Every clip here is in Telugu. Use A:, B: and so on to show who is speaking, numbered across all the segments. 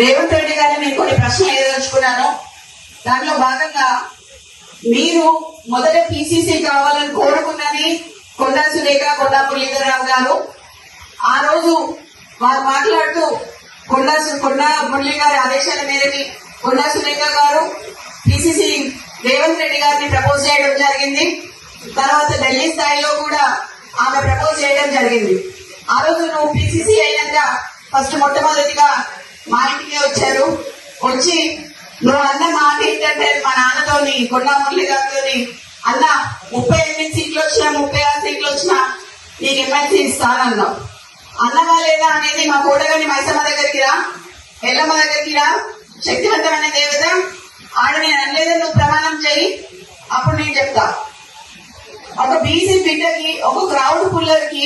A: రేవంత్ రెడ్డి గారిని నేను కొన్ని ప్రశ్నలు ఎదుర్కొన్నాను. దాంట్లో భాగంగా మీరు మొదట పిసిసి కావాలని కోరుకున్నది కొండా సురేఖ, కొండా మురళీధరరావు గారు. ఆ రోజు వారు మాట్లాడుతూ కొండా మురళి గారి ఆదేశాల మేరకు కొండా సురేఖ గారు పిసిసి రేవంత్ రెడ్డి గారిని ప్రపోజ్ చేయడం జరిగింది. తర్వాత ఢిల్లీ స్థాయిలో కూడా ఆమె ప్రపోజ్ చేయడం జరిగింది. ఆ రోజు నువ్వు పిసిసి అయినాక ఫస్ట్ మొట్టమొదటిగా మా ఇంటికి వచ్చారు. వచ్చి నువ్వు అన్న మాట ఏంటంటే మా నాన్నతోని కొండా మురళి గారితోని అన్న 38 సీట్లు వచ్చినా 36 సీట్లు వచ్చినా నీకు ఎమ్మెల్సీ ఇస్తానన్నావు. అన్నవా లేదా అనేది మా కోటగాని మైసమ్మ దగ్గరికి రా, ఎల్లమ్మ దగ్గరికి రా, శక్తివంతమైన దేవత ఆడ నేను అనలేదని నువ్వు ప్రమాణం చేయి, అప్పుడు నేను చెప్తా. ఒక బీసీ బిడ్డకి, ఒక క్రౌడ్ పుల్లర్ కి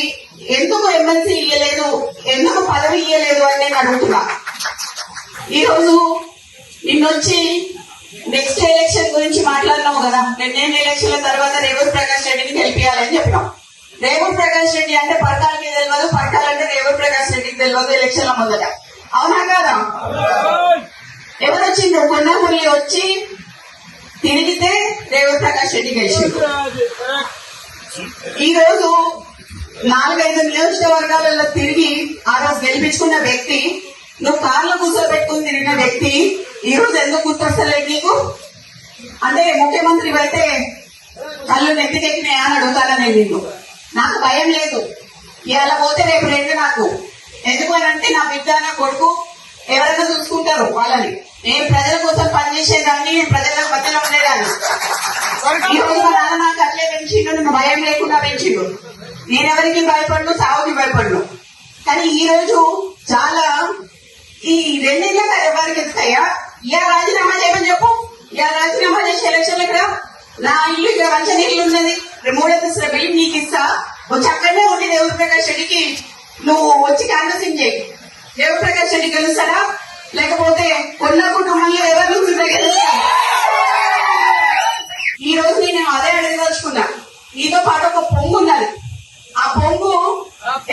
A: ఎందుకు ఎమ్మెల్సీ ఇయ్యలేదు, ఎందుకు పదవి ఇయ్యలేదు అని నేను అడుగుతున్నా. ఈ రోజు నిన్నొచ్చి నెక్స్ట్ ఎలక్షన్ గురించి మాట్లాడినావు కదా. 2 ఎలక్షన్ల తర్వాత రేవంత్ ప్రకాష్ రెడ్డిని గెలిపియాలని చెప్పినాం. రేవంత్ ప్రకాష్ రెడ్డి అంటే పరకాలకి తెలియదు, పరకాలంటే రేవంత్ ప్రకాష్ రెడ్డికి తెలియదు ఎలక్షన్ల మొదట. అవునా కాదా? ఎవరు వచ్చిండ్రు? కొండా మురళి వచ్చి తిరిగితే రేవంత్ ప్రకాష్ రెడ్డి గెలిచిండు. ఈ రోజు 4-5 నియోజకవర్గాలలో తిరిగి ఆ రోజు గెలిపించుకున్న వ్యక్తి, నువ్వు కార్లో కూర్చోబెట్టుకుని తిరిగిన వ్యక్తి ఈ రోజు ఎందుకు గుర్తొస్తలేదు నీకు? అంటే ముఖ్యమంత్రి అయితే కళ్ళు నెత్తికెక్కినాయా అని అడుగుతానా నేను నిన్ను. నాకు భయం లేదు. ఇవాళ పోతే రేపు రెండు నాకు. ఎందుకు అని అంటే నా బిడ్డ, నా కొడుకు ఎవరైనా చూసుకుంటారు వాళ్ళని. నేను ప్రజల కోసం పనిచేసేదాన్ని, నేను ప్రజల మధ్యలో ఉండేదాన్ని. ఈ రోజు మా నాన్న నాకు అట్లే పెంచిండు, నన్ను భయం లేకుండా పెంచిండు. నేనెవరికి భయపడ్ను, సావుకి భయపడ్ను. కానీ ఈ రోజు చాలా ఈ 2 ఏళ్ళ ఎవరికి ఎదుగుతాయా? ఇలా రాజీనామా చేయమని చెప్పు. ఇలా రాజీనామా చేసి ఎలక్షన్లకు రా. నా ఇల్లు ఇక్కడ మంచి ఇల్లు ఉన్నది, 3 అంతస్తుల బిల్డింగ్ నీకు ఇస్తా. వచ్చి అక్కడనే ఉండి రేవంత్ ప్రకాష్ రెడ్డికి నువ్వు వచ్చి కాంగ్రెసింగ్ చేయి. రేవంత్ ప్రకాష్ రెడ్డి గెలుస్తాడా, లేకపోతే కొన్న కుటుంబంలో ఎవరు గెలుస్తా? ఈ రోజు నేను అదే అడగదలుచుకున్నా. నీతో పాటు ఒక పొంగు ఉన్నది. ఆ పొంగు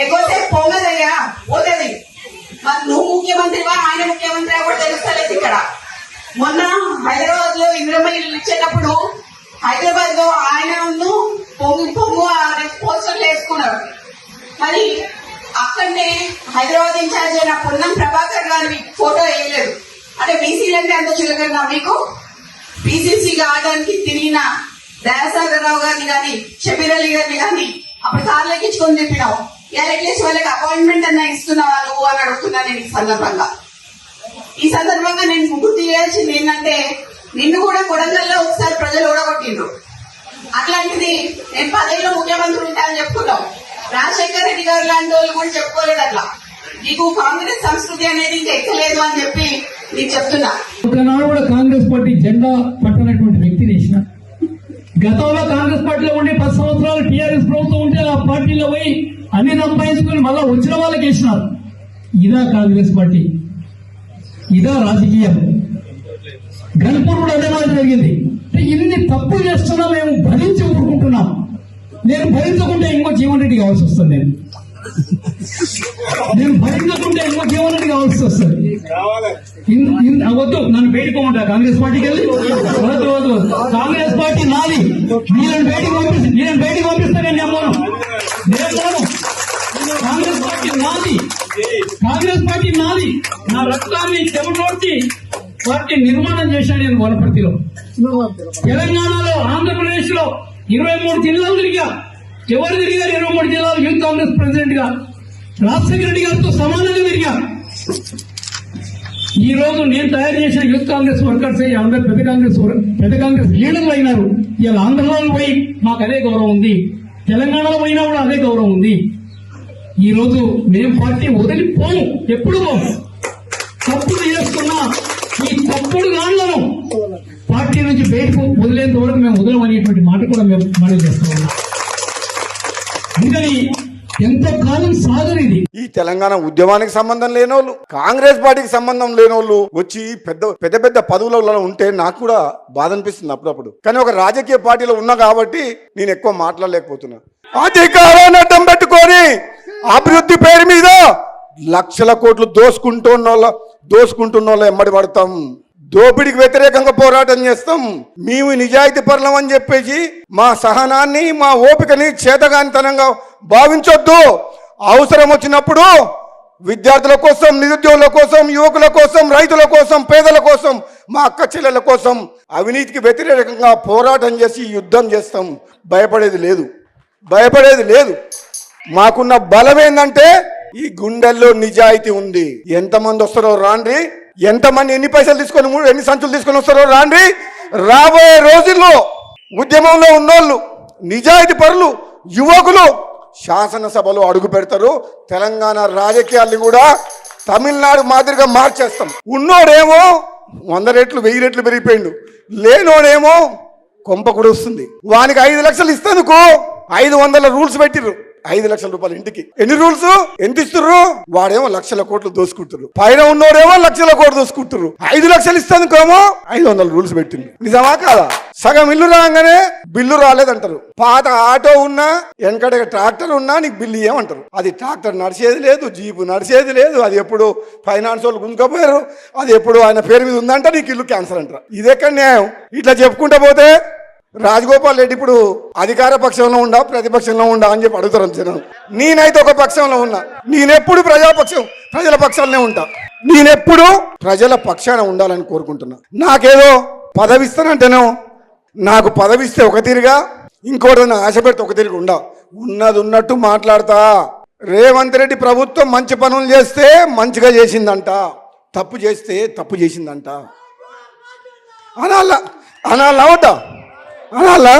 A: ఎక్కువసేపు పొంగదయ్యా, పోతుంది. మరి నువ్వు ముఖ్యమంత్రివా, ఆయన ముఖ్యమంత్రి కూడా తెలుస్తలేదు. ఇక్కడ మొన్న హైదరాబాద్ లో ఇంద్రమ్మ ఇల్లు ఇచ్చేటప్పుడు హైదరాబాద్ లో ఆయన పొంగు పోస్టర్లు వేసుకున్నారు. మరి అక్కడనే హైదరాబాద్ ఇన్ఛార్జ్ అయిన పొన్నం ప్రభాకర్ గారి ఫోటో వేయలేదు. అంటే బీసీలంటే అంత చులకన్నా మీకు? పిసిసి కావడానికి తిరిగిన దయాసాగర్ రావు గారిని కానీ, షబీర్ అలీ గారిని కానీ అప్పుడు కార్లు ఎక్కించుకొని చెప్పినావు. అట్లీస్ట్ వాళ్ళకి అపాయింట్మెంట్ అన్నా ఇస్తున్నావా నువ్వు అని అడుగుతున్నా నేను ఈ సందర్భంగా నేను గుర్తు చేయాల్సింది ఏంటంటే, నిన్ను కూడా కొడంగల్లో ఒకసారి ప్రజలు ఓడగొట్టిండ్రు. అట్లాంటిది నేను 10 ఏళ్ళు ముఖ్యమంత్రి ఉంటానని చెప్పుకున్నావు. రాజశేఖర్ రెడ్డి గారు లాంటి వాళ్ళు కూడా చెప్పుకోలేదు అట్లా. నీకు కాంగ్రెస్ సంస్కృతి అనేది ఇంకా ఎక్కలేదు అని చెప్పి నీకు చెప్తున్నా.
B: ఒకనాడు కూడా కాంగ్రెస్ పార్టీ జెండా పట్టనటువంటి వ్యక్తి చేసిన, గతంలో కాంగ్రెస్ పార్టీలో ఉండి 10 సంవత్సరాలు టీఆర్ఎస్ ప్రభుత్వం ఉంటే ఆ పార్టీలో పోయి అన్ని సంపాదించుకుని మళ్ళా వచ్చిన వాళ్ళకి వేసినారు. ఇదా కాంగ్రెస్ పార్టీ? ఇదా రాజకీయం? గన్పూర్ కూడా అదే మాట జరిగింది. ఇన్ని తప్పులు చేస్తున్నా మేము భరించి ఊరుకుంటున్నాం. నేను భరించకుంటే ఇంకో జీవన్ రెడ్డి కావాల్సి వస్తుంది. నేను భరించకుంటే ఇంకో జీవన్ రెడ్డి కావాల్సి వస్తుంది. వద్దు, నన్ను బయటకోమంటా కాంగ్రెస్ పార్టీకి వెళ్ళి. వద్దు వద్దు, కాంగ్రెస్ పార్టీ నాది. నేను బయటికి పంపిస్తా. నేను నమ్మను. కాంగ్రెస్ పార్టీ నాది. కాంగ్రెస్ పార్టీ నాది. నా రక్తాన్ని చెమటోడ్చి పార్టీ నిర్మాణం చేశాను నేను వనపర్తిలో. తెలంగాణలో, ఆంధ్రప్రదేశ్ లో 23 జిల్లాలు తిరిగా. ఎవరు తిరిగారు? 23 జిల్లాలు యూత్ కాంగ్రెస్ ప్రెసిడెంట్ గా రాజశేఖర రెడ్డి గారితో సమానంగా తిరిగా. ఈ రోజు నేను తయారు చేసిన యూత్ కాంగ్రెస్ వర్కర్స్ అందరూ పెద్ద కాంగ్రెస్ లీడర్లు అయినారు. ఇలా ఆంధ్రలో పోయి మాకు అదే గౌరవం ఉంది, తెలంగాణలో పోయినా కూడా అదే గౌరవం ఉంది. ఈ రోజు మేము పార్టీ వదిలిపోము, ఎప్పుడు పోము. తప్పుడు చేస్తున్నా ఈ తప్పుడు గాళ్లను పార్టీ నుంచి బయటకు వదిలేంత వరకు మేము వదలమనేటువంటి మాట కూడా మేము మనం చేస్తున్నాం. అందుకని ఎంతకాలం సాగనిది.
C: ఈ తెలంగాణ ఉద్యమానికి సంబంధం లేనోళ్ళు, కాంగ్రెస్ పార్టీకి సంబంధం లేనోళ్ళు వచ్చి పెద్ద పెద్ద పదవులలో ఉంటే నాకు కూడా బాధ అనిపిస్తుంది అప్పుడప్పుడు. కానీ ఒక రాజకీయ పార్టీలో ఉన్నా కాబట్టి నేను ఎక్కువ మాట్లాడలేకపోతున్నా. అధికారాన్ని అడ్డం పెట్టుకొని అభివృద్ధి పేరు మీద లక్షల కోట్లు దోసుకుంటున్న దోసుకుంటున్న వాళ్ళు ఎమ్మడి పడతాం, దోపిడికి వ్యతిరేకంగా పోరాటం చేస్తాం. మేము నిజాయితీ పరులం అని చెప్పేసి మా సహనాన్ని, మా ఓపికని చేతగానితనంగా భావించొద్దు. అవసరం వచ్చినప్పుడు విద్యార్థుల కోసం, నిరుద్యోగుల కోసం, యువకుల కోసం, రైతుల కోసం, పేదల కోసం, మా అక్క చెల్లెల కోసం అవినీతికి వ్యతిరేకంగా పోరాటం చేసి యుద్ధం చేస్తాం. భయపడేది లేదు, భయపడేది లేదు. మాకున్న బలం ఏంటంటే ఈ గుండెల్లో నిజాయితీ ఉంది. ఎంతమంది వస్తారో రాండ్రి, ఎంతమంది ఎన్ని పైసలు తీసుకొని ఎన్ని సంచులు తీసుకొని వస్తారో రాండ్రి. రాబోయే రోజుల్లో ఉద్యమంలో ఉన్నోళ్ళు, నిజాయితీ పరులు, యువకులు శాసనసభలో అడుగు పెడతారు. తెలంగాణ రాజకీయాల్ని కూడా తమిళనాడు మాదిరిగా మార్చేస్తాం. ఉన్నోడేమో 100 రెట్లు 1000 రెట్లు పెరిగిపోయిండు, లేనోడేమో కొంప కూడా వస్తుంది. వానికి 5 లక్షలు ఇస్తేందుకు 500 రూల్స్ పెట్టిర్రు. 5 లక్షల రూపాయలు ఇంటికి ఎన్ని రూల్స్, ఎంత ఇస్తుర్రు? వాడేమో లక్షల కోట్లు దోసుకుంటారు, పైన ఉన్నోడేమో లక్షల కోట్లు దోసుకుంటారు. 5 లక్షలు ఇస్తేందుకేమో 500 రూల్స్ పెట్టింది. నిజమా కాదా? సగం ఇల్లు రాగానే బిల్లు రాలేదంటారు. పాత ఆటో ఉన్నా, వెనకడ ట్రాక్టర్ ఉన్నా నీకు బిల్లు ఏమంటారు. అది ట్రాక్టర్ నడిచేది లేదు, జీపు నడిచేది లేదు. అది ఎప్పుడు ఫైనాన్స్ వాళ్ళు గుంజుకపోయారు, అది ఎప్పుడు ఆయన పేరు మీద ఉందంట, నీకు ఇల్లు క్యాన్సర్ అంటారు. ఇదెక్కడ న్యాయం? ఇట్లా చెప్పుకుంటా పోతే రాజగోపాల్ రెడ్డి ఇప్పుడు అధికార పక్షంలో ఉండా, ప్రతిపక్షంలో ఉండా అని చెప్పి అడుగుతారు జనం. నేనైతే ఒక పక్షంలో ఉన్నా. నేనెప్పుడు ప్రజల పక్షాలనే ఉంటా. నేనెప్పుడు ప్రజల పక్షాన ఉండాలని కోరుకుంటున్నా. నాకేదో పదవి ఇస్తానంటేనో, నాకు పదవి ఇస్తే ఒక తీరుగా, ఇంకోటి ఆశ పెడితే ఒక తీరుగా ఉన్నది ఉన్నట్టు మాట్లాడతా. రేవంత్ రెడ్డి ప్రభుత్వం మంచి పనులు చేస్తే మంచిగా చేసిందంట, తప్పు చేస్తే తప్పు చేసిందంట అనాలా, అనాలా అవుతా అనాలా.